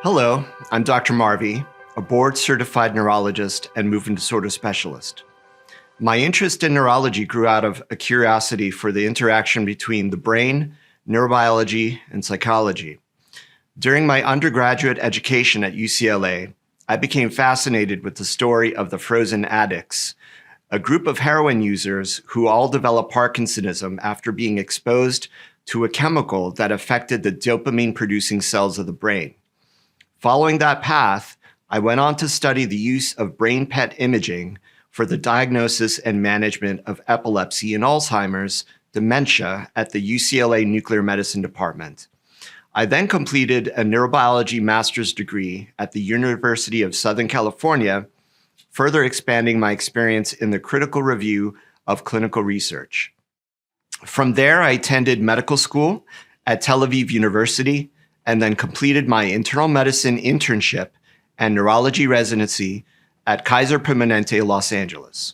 Hello, I'm Dr. Marvi, a board-certified neurologist and movement disorder specialist. My interest in neurology grew out of a curiosity for the interaction between the brain, neurobiology, and psychology. During my undergraduate education at UCLA, I became fascinated with the story of the frozen addicts, a group of heroin users who all developed Parkinsonism after being exposed to a chemical that affected the dopamine-producing cells of the brain. Following that path, I went on to study the use of brain PET imaging for the diagnosis and management of epilepsy and Alzheimer's dementia at the UCLA Nuclear Medicine Department. I then completed a neurobiology master's degree at the University of Southern California, further expanding my experience in the critical review of clinical research. From there, I attended medical school at Tel Aviv University, and then completed my internal medicine internship and neurology residency at Kaiser Permanente, Los Angeles.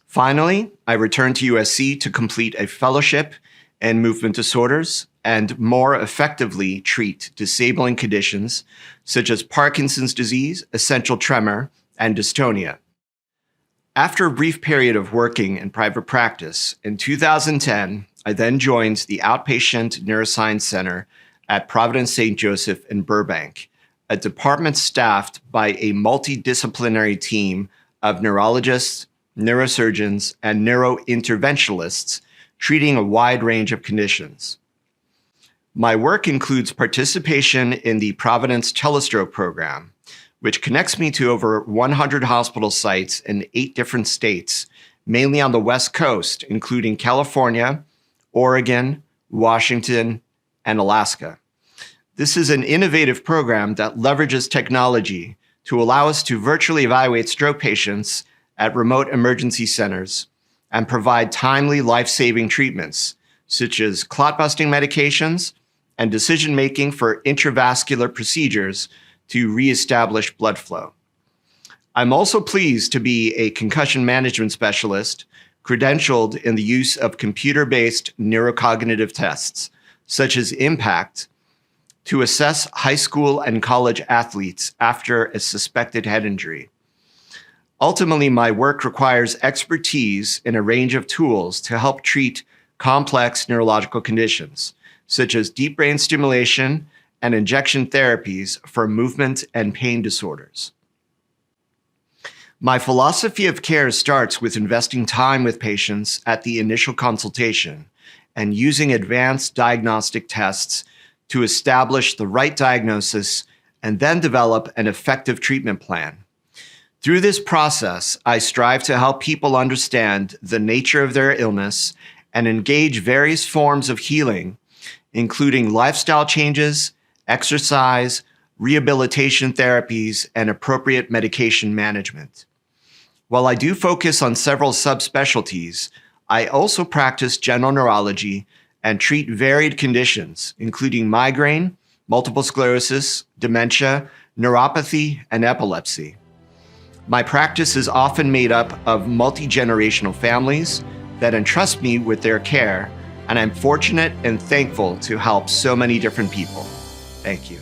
Finally, I returned to USC to complete a fellowship in movement disorders and more effectively treat disabling conditions such as Parkinson's disease, essential tremor, and dystonia. After a brief period of working in private practice, in 2010, I then joined the Outpatient Neuroscience Center at Providence St. Joseph in Burbank, a department staffed by a multidisciplinary team of neurologists, neurosurgeons, and neurointerventionalists treating a wide range of conditions. My work includes participation in the Providence Telestroke program, which connects me to over 100 hospital sites in 8 different states, mainly on the West Coast, including California, Oregon, Washington, and Alaska. This is an innovative program that leverages technology to allow us to virtually evaluate stroke patients at remote emergency centers and provide timely life-saving treatments, such as clot-busting medications and decision-making for intravascular procedures to reestablish blood flow. I'm also pleased to be a concussion management specialist credentialed in the use of computer-based neurocognitive tests, such as IMPACT, to assess high school and college athletes after a suspected head injury. Ultimately, my work requires expertise in a range of tools to help treat complex neurological conditions, such as deep brain stimulation and injection therapies for movement and pain disorders. My philosophy of care starts with investing time with patients at the initial consultation and using advanced diagnostic tests to establish the right diagnosis and then develop an effective treatment plan. Through this process, I strive to help people understand the nature of their illness and engage various forms of healing, including lifestyle changes, exercise, rehabilitation therapies, and appropriate medication management. While I do focus on several subspecialties, I also practice general neurology and treat varied conditions, including migraine, multiple sclerosis, dementia, neuropathy, and epilepsy. My practice is often made up of multi-generational families that entrust me with their care, and I'm fortunate and thankful to help so many different people. Thank you.